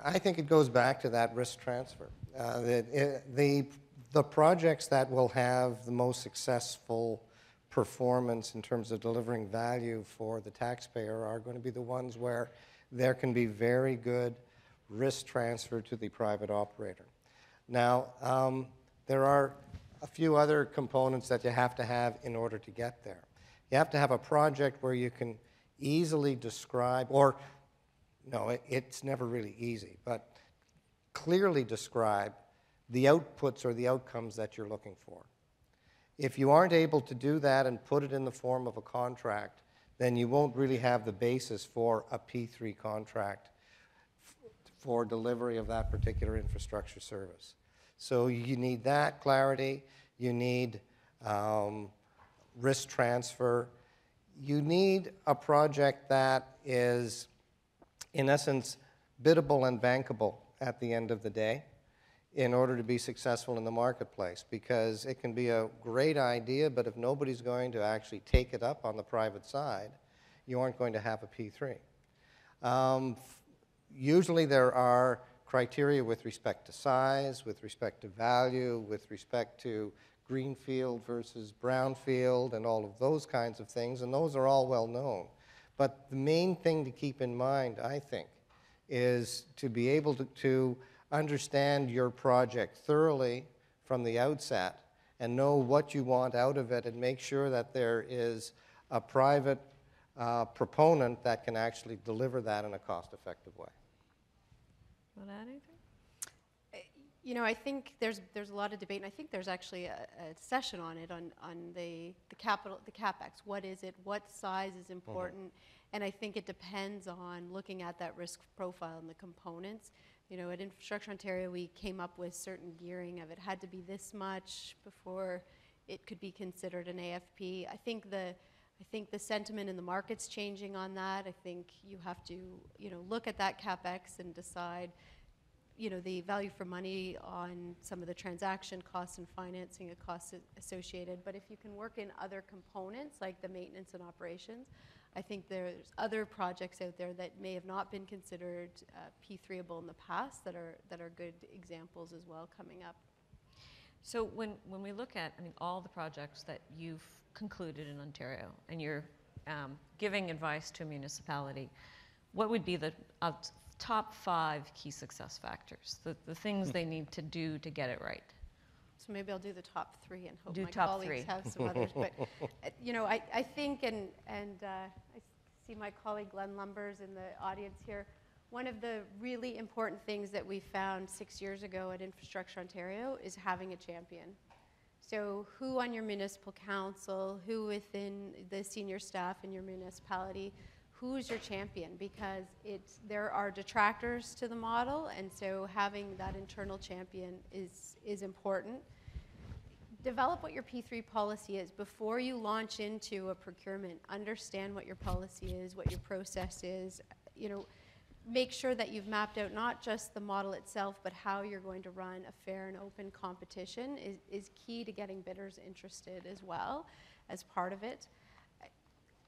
I think it goes back to that risk transfer. The projects that will have the most successful performance in terms of delivering value for the taxpayer are going to be the ones where there can be very good risk transfer to the private operator. Now, there are a few other components that you have to have in order to get there. You have to have a project where you can easily describe, or no, it's never really easy, but clearly describe the outputs or the outcomes that you're looking for. If you aren't able to do that and put it in the form of a contract, then you won't really have the basis for a P3 contract for delivery of that particular infrastructure service. So you need that clarity, you need risk transfer, you need a project that is, in essence, biddable and bankable at the end of the day in order to be successful in the marketplace, because it can be a great idea, but if nobody's going to actually take it up on the private side, you aren't going to have a P3. Usually there are criteria with respect to size, with respect to value, with respect to greenfield versus brownfield, and all of those kinds of things, and those are all well known. But the main thing to keep in mind, I think, is to be able to understand your project thoroughly from the outset and know what you want out of it, and make sure that there is a private proponent that can actually deliver that in a cost-effective way. Want to add anything? You know, I think there's a lot of debate, and I think there's actually a session on it, on the capital, the CapEx. What is it? What size is important? And I think it depends on looking at that risk profile and the components. You know, at Infrastructure Ontario, we came up with certain gearing of it had to be this much before it could be considered an AFP. I think the sentiment in the market's changing on that. I think you have to, you know, look at that CapEx and decide, you know, the value for money on some of the transaction costs and financing costs associated. But if you can work in other components like the maintenance and operations, I think there's other projects out there that may have not been considered P3able in the past that are good examples as well coming up. So when we look at, I mean, all the projects that you've concluded in Ontario, and you're giving advice to a municipality, what would be the top 5 key success factors, the things they need to do to get it right? So maybe I'll do the top 3 and hope Do my top colleagues 3. have some others. But you know, I think, and I see my colleague Glenn Lumbers in the audience here. One of the really important things that we found 6 years ago at Infrastructure Ontario is having a champion. So who on your municipal council, who within the senior staff in your municipality, who's your champion? Because there are detractors to the model, and so having that internal champion is important. Develop what your P3 policy is. Before you launch into a procurement, understand what your policy is, what your process is. You know, make sure that you've mapped out not just the model itself, but how you're going to run a fair and open competition is key to getting bidders interested as well as part of it.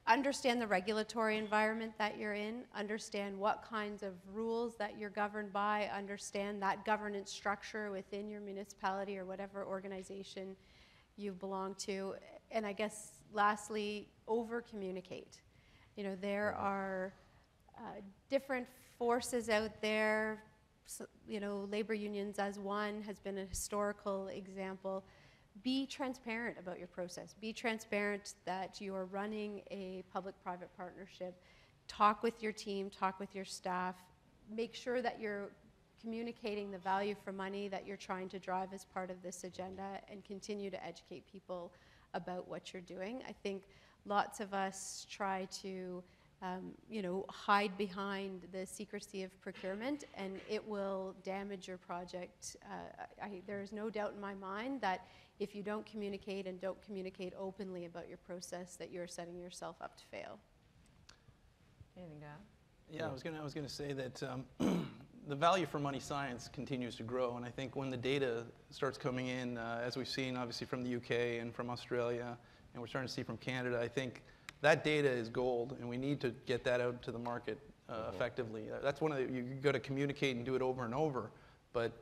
Understand the regulatory environment that you're in, understand what kinds of rules that you're governed by, understand that governance structure within your municipality or whatever organization you belong to, and I guess lastly, over-communicate. You know, there are different forces out there, so, you know, labor unions as one has been a historical example. Be transparent about your process. Be transparent that you are running a public-private partnership. Talk with your team, talk with your staff. Make sure that you're communicating the value for money that you're trying to drive as part of this agenda, and continue to educate people about what you're doing. I think lots of us try to you know, hide behind the secrecy of procurement, and it will damage your project. There is no doubt in my mind that if you don't communicate and don't communicate openly about your process, that you're setting yourself up to fail. Anything to add? Yeah, I was gonna say that the value for money science continues to grow, and I think when the data starts coming in, as we've seen obviously from the UK and from Australia, and we're starting to see from Canada, I think that data is gold, and we need to get that out to the market effectively. That's one of the, you got to communicate and do it over and over. But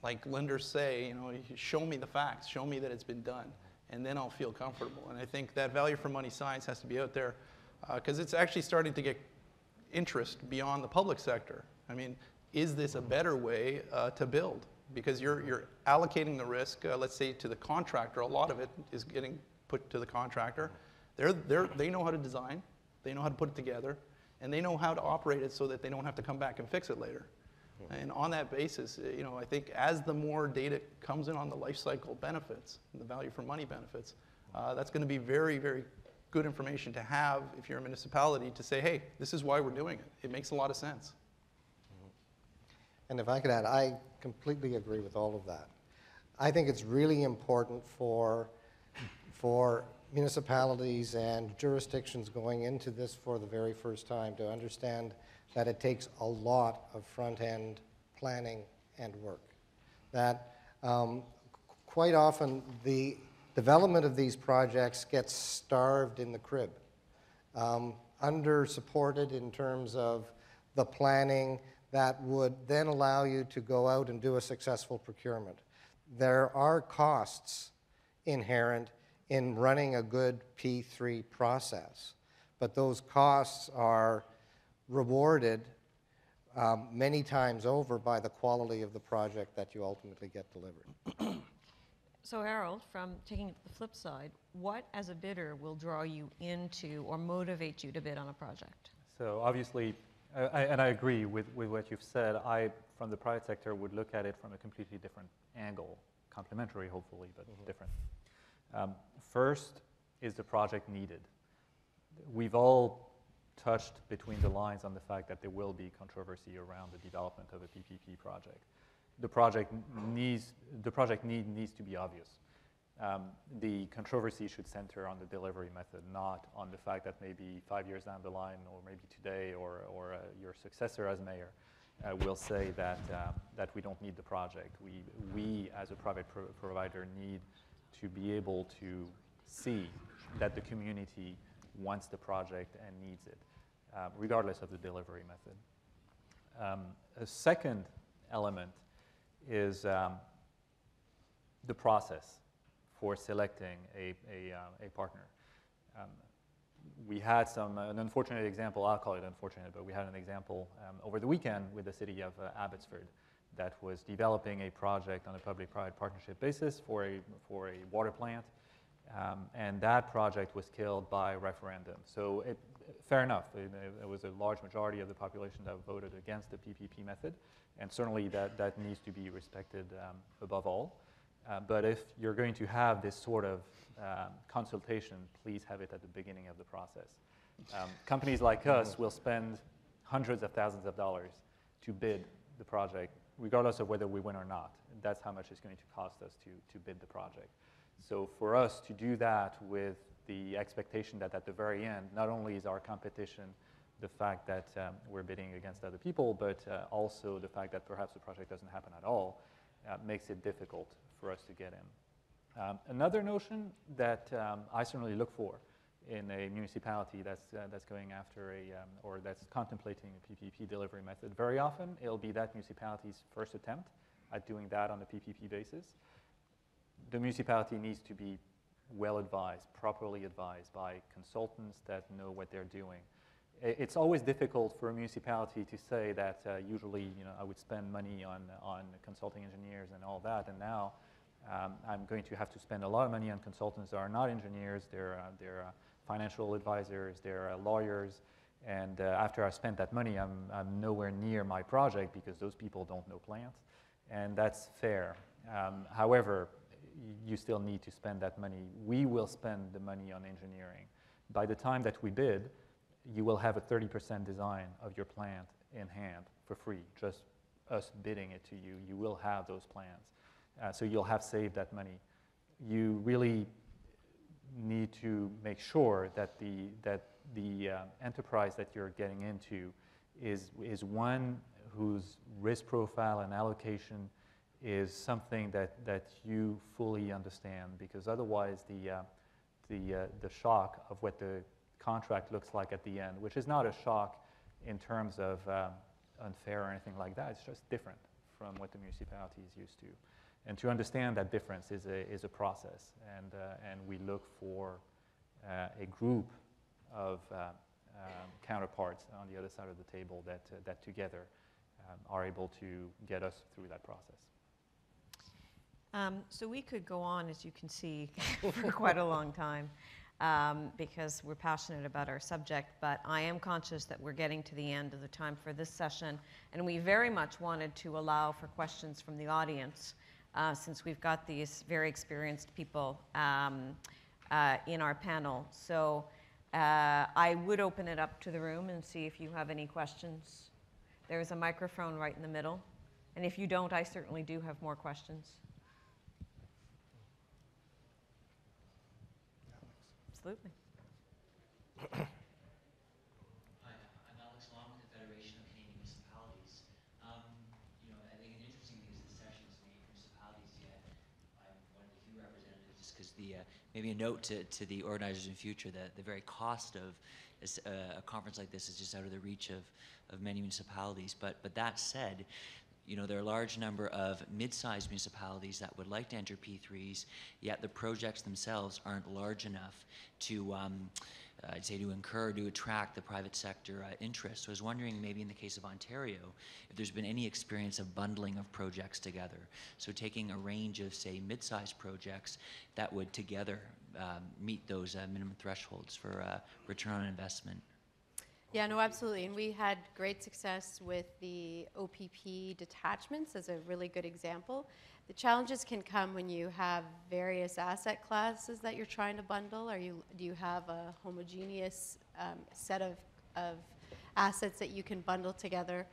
like lenders say, you know, show me the facts, show me that it's been done, and then I'll feel comfortable. And I think that value for money science has to be out there because it's actually starting to get interest beyond the public sector. I mean, is this a better way to build? Because you're allocating the risk, let's say, to the contractor. A lot of it is getting put to the contractor. They know how to design, they know how to put it together, and they know how to operate it so that they don't have to come back and fix it later. And on that basis, you know, I think as the more data comes in on the life cycle benefits, the value for money benefits, that's going to be very, very good information to have if you're a municipality to say, hey, this is why we're doing it. It makes a lot of sense. And if I could add, I completely agree with all of that. I think it's really important for municipalities and jurisdictions going into this for the very first time to understand that it takes a lot of front-end planning and work. That quite often the development of these projects gets starved in the crib, under-supported in terms of the planning that would then allow you to go out and do a successful procurement. There are costs inherent in running a good P3 process, but those costs are rewarded many times over by the quality of the project that you ultimately get delivered. So Harold, from taking it to the flip side, what as a bidder will draw you into or motivate you to bid on a project? So obviously, and I agree with what you've said, I, from the private sector, would look at it from a completely different angle, complementary hopefully, but different. First, is the project needed? We've all touched between the lines on the fact that there will be controversy around the development of a PPP project. The project need needs to be obvious. The controversy should center on the delivery method, not on the fact that maybe 5 years down the line, or maybe today, or your successor as mayor will say that that we don't need the project. We as a private provider need to be able to see that the community wants the project and needs it, regardless of the delivery method. A second element is the process for selecting a partner. We had an unfortunate example, I'll call it unfortunate, but we had an example over the weekend with the city of Abbotsford that was developing a project on a public-private partnership basis for a water plant, and that project was killed by referendum. So fair enough, it was a large majority of the population that voted against the PPP method, and certainly that needs to be respected above all. But if you're going to have this sort of consultation, please have it at the beginning of the process. Companies like us will spend hundreds of thousands of dollars to bid the project, regardless of whether we win or not. That's how much it's going to cost us to bid the project. So for us to do that with the expectation that at the very end, not only is our competition the fact that we're bidding against other people, but also the fact that perhaps the project doesn't happen at all, makes it difficult for us to get in. Another notion that I certainly look for in a municipality that's going after or that's contemplating a PPP delivery method, very often it'll be that municipality's first attempt at doing that on a PPP basis. The municipality needs to be well advised, properly advised by consultants that know what they're doing. It's always difficult for a municipality to say that usually, I would spend money on consulting engineers and all that, and now I'm going to have to spend a lot of money on consultants that are not engineers, they're financial advisors, they're lawyers, and after I spent that money, I'm nowhere near my project because those people don't know plants, and that's fair. However, you still need to spend that money. We will spend the money on engineering. By the time that we bid, you will have a 30% design of your plant in hand for free, just us bidding it to you. You will have those plans. So you'll have saved that money. You really need to make sure that the enterprise that you're getting into is one whose risk profile and allocation is something that you fully understand, because otherwise the shock of what the contract looks like at the end, which is not a shock in terms of unfair or anything like that. It's just different from what the municipality is used to. And to understand that difference is a process, and we look for a group of counterparts on the other side of the table that together are able to get us through that process. So we could go on, as you can see, for quite a long time because we're passionate about our subject, but I am conscious that we're getting to the end of the time for this session, and we very much wanted to allow for questions from the audience since we've got these very experienced people in our panel. So I would open it up to the room and see if you have any questions. There's a microphone right in the middle, and if you don't, I certainly do have more questions. Absolutely. Hi, I'm Alex Long with the Federation of Canadian Municipalities. I think an interesting thing is the session is made municipalities yet. I'm one of the few representatives just because maybe a note to the organizers in future that the very cost of a conference like this is just out of the reach of many municipalities. But that said, there are a large number of mid-sized municipalities that would like to enter P3s, yet the projects themselves aren't large enough to, I'd say, to attract the private sector interest. So I was wondering, maybe in the case of Ontario, if there's been any experience of bundling of projects together. So taking a range of, say, mid-sized projects that would together meet those minimum thresholds for return on investment. Yeah, no, absolutely. And we had great success with the OPP detachments as a really good example. The challenges can come when you have various asset classes that you're trying to bundle, or do you have a homogeneous set of assets that you can bundle together.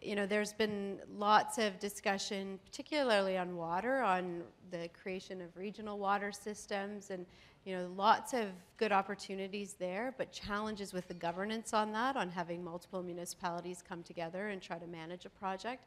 There's been lots of discussion, particularly on water, on the creation of regional water systems, and lots of good opportunities there, but challenges with the governance on that, on having multiple municipalities come together and try to manage a project.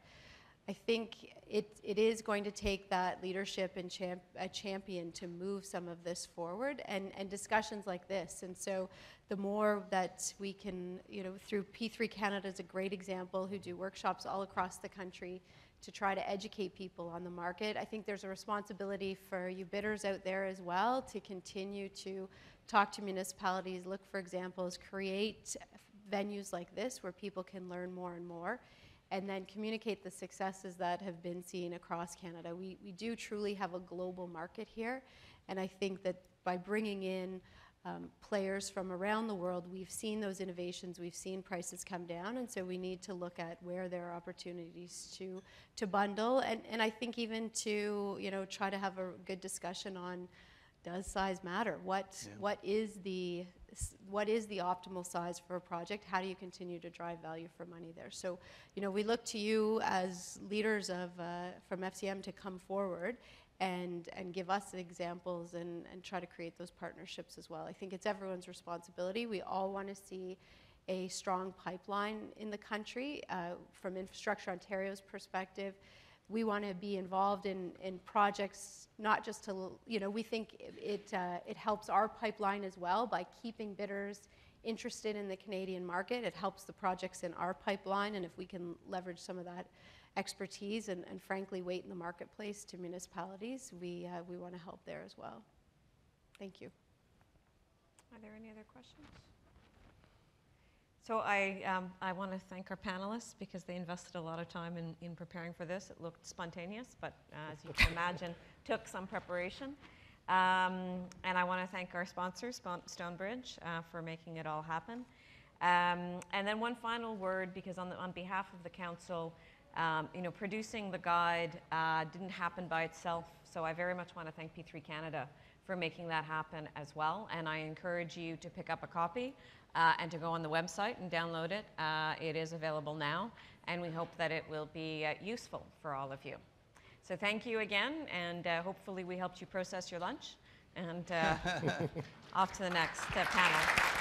I think it is going to take that leadership and a champion to move some of this forward, and discussions like this. And so the more that we can, through P3 Canada is a great example, who do workshops all across the country to try to educate people on the market. I think there's a responsibility for you bidders out there as well to continue to talk to municipalities, look for examples, create venues like this where people can learn more and more, and then communicate the successes that have been seen across Canada. We do truly have a global market here, and I think that by bringing in players from around the world, we've seen those innovations, we've seen prices come down, and so we need to look at where there are opportunities to bundle, and I think even to try to have a good discussion on, does size matter? What is the optimal size for a project? How do you continue to drive value for money there? So we look to you as leaders of from FCM to come forward and give us examples and try to create those partnerships as well. I think it's everyone's responsibility. We all want to see a strong pipeline in the country. From Infrastructure Ontario's perspective, we want to be involved in projects, not just to, we think it helps our pipeline as well by keeping bidders interested in the Canadian market. It helps the projects in our pipeline, and if we can leverage some of that expertise and frankly weight in the marketplace to municipalities, we want to help there as well. Thank you. Are there any other questions? So I want to thank our panelists because they invested a lot of time in preparing for this. It looked spontaneous, but as you can imagine, took some preparation. And I want to thank our sponsors, Stonebridge, for making it all happen. And then one final word, because on behalf of the council, producing the guide didn't happen by itself, so I very much want to thank P3 Canada for making that happen as well. And I encourage you to pick up a copy and to go on the website and download it. It is available now, and we hope that it will be useful for all of you. So thank you again, and hopefully we helped you process your lunch. And off to the next panel.